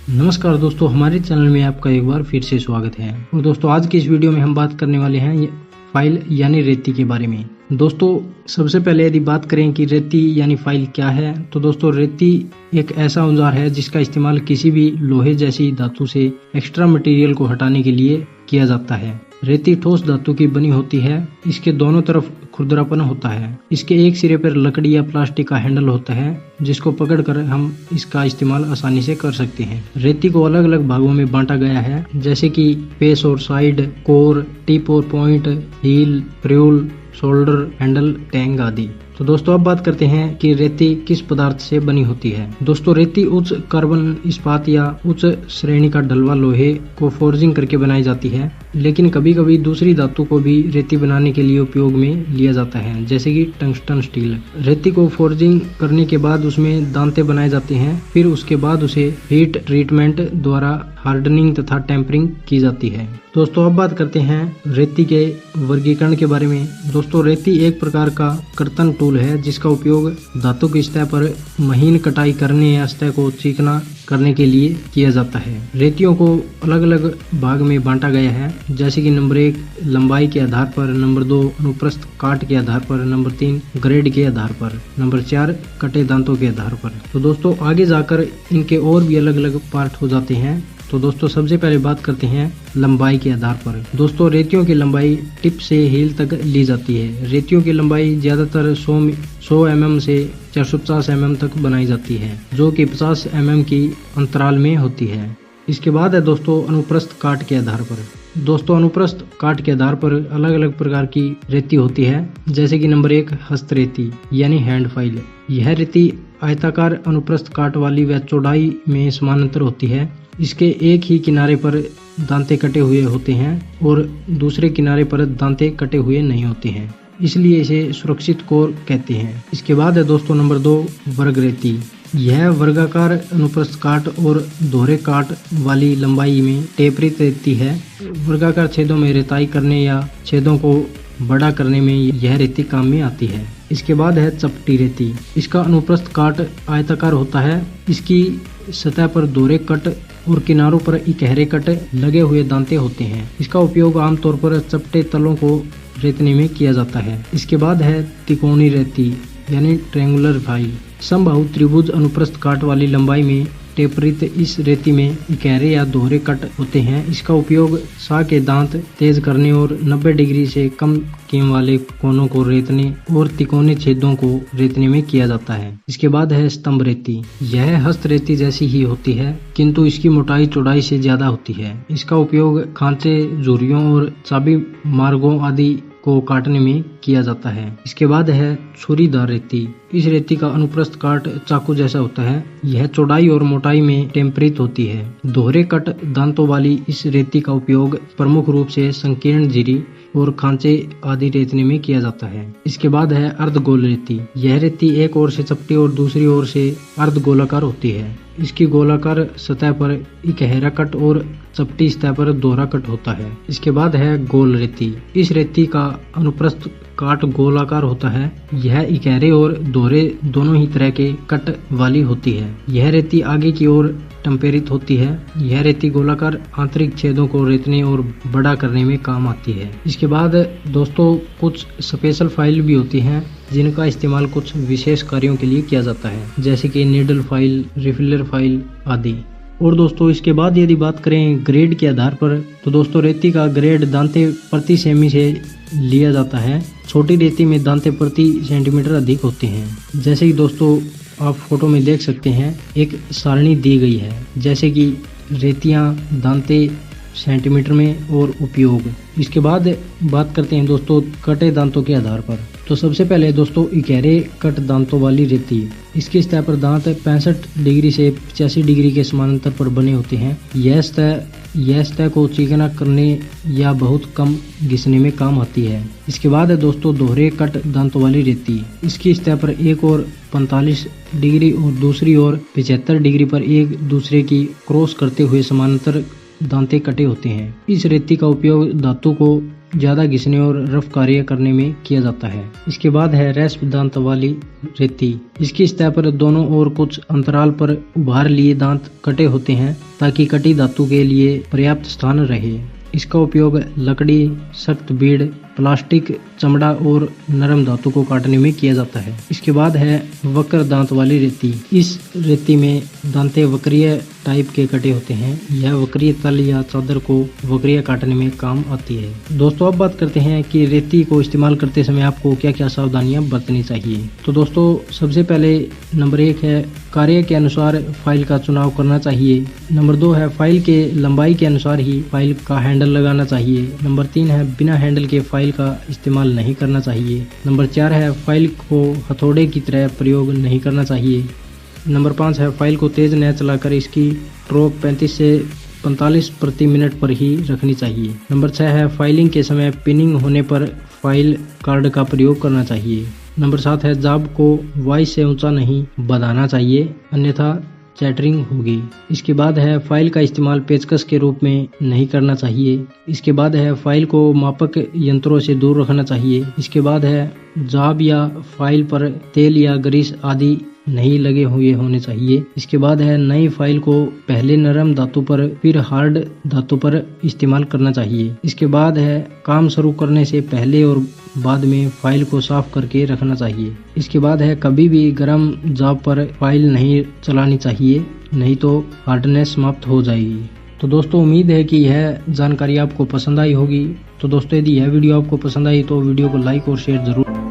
नमस्कार दोस्तों, हमारे चैनल में आपका एक बार फिर से स्वागत है। और दोस्तों आज की इस वीडियो में हम बात करने वाले हैं फाइल यानी रेती के बारे में। दोस्तों सबसे पहले यदि बात करें कि रेती यानी फाइल क्या है, तो दोस्तों रेती एक ऐसा औजार है जिसका इस्तेमाल किसी भी लोहे जैसी धातु से एक्स्ट्रा मटेरियल को हटाने के लिए किया जाता है। रेती ठोस धातु की बनी होती है। इसके दोनों तरफ खुरदरापन होता है। इसके एक सिरे पर लकड़ी या प्लास्टिक का हैंडल होता है जिसको पकड़कर हम इसका इस्तेमाल आसानी से कर सकते हैं। रेती को अलग अलग भागों में बांटा गया है, जैसे कि फेस और साइड, कोर, टिप और point, heel, fuel, shoulder, handle, tang आदि। तो दोस्तों अब बात करते हैं कि रेती किस पदार्थ से बनी होती है। दोस्तों रेती उच्च कार्बन इस्पात या उच्च श्रेणी का ढलवा लोहे को फोर्जिंग करके बनाई जाती है, लेकिन कभी कभी दूसरी धातु को भी रेती बनाने के लिए उपयोग में लिया जाता है, जैसे कि टंगस्टन स्टील। रेती को फोर्जिंग करने के बाद उसमें दांते बनाए जाते हैं, फिर उसके बाद उसे हीट ट्रीटमेंट द्वारा हार्डनिंग तथा टेम्परिंग की जाती है। दोस्तों अब बात करते हैं रेती के वर्गीकरण के बारे में। दोस्तों रेती एक प्रकार का कर्तन टूल है जिसका उपयोग धातु की सतह पर महीन कटाई करने या सतह को चिकना करने के लिए किया जाता है। रेतियों को अलग अलग भाग में बांटा गया है, जैसे कि नंबर 1 लंबाई के आधार पर, नंबर 2 अनुप्रस्थ काट के आधार पर, नंबर 3 ग्रेड के आधार पर, नंबर 4 कटे दांतों के आधार पर। तो दोस्तों आगे जाकर इनके और भी अलग अलग पार्ट हो जाते हैं। तो दोस्तों सबसे पहले बात करते हैं लंबाई के आधार पर। दोस्तों रेतियों की लंबाई टिप से हील तक ली जाती है। रेतियों की लंबाई ज्यादातर 100 mm से 450 mm तक बनाई जाती है, जो कि 50 mm की अंतराल में होती है। इसके बाद है दोस्तों अनुप्रस्थ काट के आधार पर। दोस्तों अनुप्रस्थ काट के आधार पर अलग अलग प्रकार की रेती होती है, जैसे कि नंबर 1 हस्त रेती यानी हैंड फाइल। यह रेती आयताकार अनुप्रस्थ काट वाली व चौड़ाई में समानांतर होती है। इसके एक ही किनारे पर दांते कटे हुए होते हैं और दूसरे किनारे पर दांते कटे हुए नहीं होते हैं, इसलिए इसे सुरक्षित कोर कहते हैं। इसके बाद है दोस्तों नंबर 2 वर्ग रेती। यह वर्गाकार अनुप्रस्थ काट और दोहरे काट वाली लंबाई में टेपरित रेती है। वर्गाकार छेदों में रेताई करने या छेदों को बड़ा करने में यह रेती काम में आती है। इसके बाद है चपटी रेती। इसका अनुप्रस्थ काट आयताकार होता है। इसकी सतह पर दोहरे कट और किनारों पर इकहरे कट लगे हुए दांते होते हैं। इसका उपयोग आमतौर पर चपटे तलों को रेतने में किया जाता है। इसके बाद है त्रिकोणीय रेती यानी ट्रायंगुलर फाइल। समबाहु त्रिभुज अनुप्रस्थ काट वाली लंबाई में टेपरित इस रेती में इकहरे या दोहरे कट होते हैं। इसका उपयोग सा के दांत तेज करने और 90 डिग्री से कम कीम वाले कोनों को रेतने और तिकोने छेदों को रेतने में किया जाता है। इसके बाद है स्तंभ रेती। यह हस्त रेती जैसी ही होती है, किंतु इसकी मोटाई चौड़ाई से ज्यादा होती है। इसका उपयोग खांचे, झुर्रियों और चाबी मार्गों आदि को काटने में किया जाता है। इसके बाद है छुरीदार रेती। इस रेती का अनुप्रस्थ काट चाकू जैसा होता है। यह चौड़ाई और मोटाई में टेम्परित होती है। दोहरे कट दांतों वाली इस रेती का उपयोग प्रमुख रूप से संकीर्ण झिरी और खांचे आदि रेतने में किया जाता है। इसके बाद है अर्धगोल रेती। यह रेती एक ओर से चपटी और दूसरी ओर से अर्धगोलाकार होती है। इसकी गोलाकार सतह पर इकहरा कट और चपटी सतह पर दोहरा कट होता है। इसके बाद है गोल रेती। इस रेती का अनुप्रस्थ काट गोलाकार होता है। यह इकहरे और दोहरे दोनों ही तरह के कट वाली होती है। यह रेती आगे की ओर टेम्परित होती है। यह रेती गोलाकार आंतरिक छेदों को रेतने और बड़ा करने में काम आती है। इसके बाद दोस्तों कुछ स्पेशल फाइल भी होती हैं जिनका इस्तेमाल कुछ विशेष कार्यों के लिए किया जाता है, जैसे कि नीडल फाइल, रिफिलर फाइल आदि। और दोस्तों इसके बाद यदि बात करें ग्रेड के आधार पर, तो दोस्तों रेती का ग्रेड दांते प्रति सेमी से लिया जाता है। छोटी रेती में दांते प्रति सेंटीमीटर अधिक होते हैं। जैसे कि दोस्तों आप फोटो में देख सकते हैं, एक सारणी दी गई है, जैसे कि रेतियां, दांते सेंटीमीटर में और उपयोग। इसके बाद बात करते हैं दोस्तों कटे दांतों के आधार पर। तो सबसे पहले दोस्तों इकहरे कट दांतों वाली रेती। इसकी सतह पर दांत 65 डिग्री से 85 डिग्री के समानांतर पर बने होते हैं। यह सतह को चिकना करने या बहुत कम घिसने में काम आती है। इसके बाद है दोस्तों दोहरे कट दांतों वाली रेती। इसकी सतह पर एक और 45 डिग्री और दूसरी ओर 75 डिग्री पर एक दूसरे की क्रॉस करते हुए समानांतर दांते कटे होते हैं। इस रेती का उपयोग धातु को ज्यादा घिसने और रफ कार्य करने में किया जाता है। इसके बाद है रेस्प दांत वाली रेती। इसकी सतह पर दोनों ओर कुछ अंतराल पर उभार लिए दांत कटे होते हैं। ताकि कटी धातु के लिए पर्याप्त स्थान रहे। इसका उपयोग लकड़ी, सख्त बीड़, प्लास्टिक, चमड़ा और नरम धातु को काटने में किया जाता है। इसके बाद है वक्र दांत वाली रेती। इस रेती में दांते वक्रीय टाइप के कटे होते हैं। यह वक्रीय तल या चादर को वक्रीय काटने में काम आती है। दोस्तों अब बात करते हैं कि रेती को इस्तेमाल करते समय आपको क्या क्या सावधानियां बरतनी चाहिए। तो दोस्तों सबसे पहले नंबर 1 है कार्य के अनुसार फाइल का चुनाव करना चाहिए। नंबर 2 है फाइल के लंबाई के अनुसार ही फाइल का हैंडल लगाना चाहिए। नंबर 3 है बिना हैंडल के फाइल का इस्तेमाल नहीं करना चाहिए। नंबर 4 है फाइल को हथौड़े की तरह प्रयोग नहीं करना चाहिए। नंबर 5 है फाइल को तेज न चलाकर इसकी ट्रोक 35 से 45 प्रति मिनट पर ही रखनी चाहिए। नंबर 6 है फाइलिंग के समय पिनिंग होने पर फाइल कार्ड का प्रयोग करना चाहिए। नंबर 7 है जाब को वाई से ऊंचा नहीं बढ़ाना चाहिए, अन्यथा चैटरिंग होगी। इसके बाद है फाइल का इस्तेमाल पेचकस के रूप में नहीं करना चाहिए। इसके बाद है फाइल को मापक यंत्रों से दूर रखना चाहिए। इसके बाद है जाब या फाइल पर तेल या ग्रीस आदि नहीं लगे हुए होने चाहिए। इसके बाद है नई फाइल को पहले नरम धातु पर फिर हार्ड धातु पर इस्तेमाल करना चाहिए। इसके बाद है काम शुरू करने से पहले और बाद में फाइल को साफ करके रखना चाहिए। इसके बाद है कभी भी गर्म जाब पर फाइल नहीं चलानी चाहिए, नहीं तो हार्डनेस समाप्त हो जाएगी। तो दोस्तों उम्मीद है कि यह जानकारी आपको पसंद आई होगी। तो दोस्तों यदि यह वीडियो आपको पसंद आई तो वीडियो को लाइक और शेयर जरूर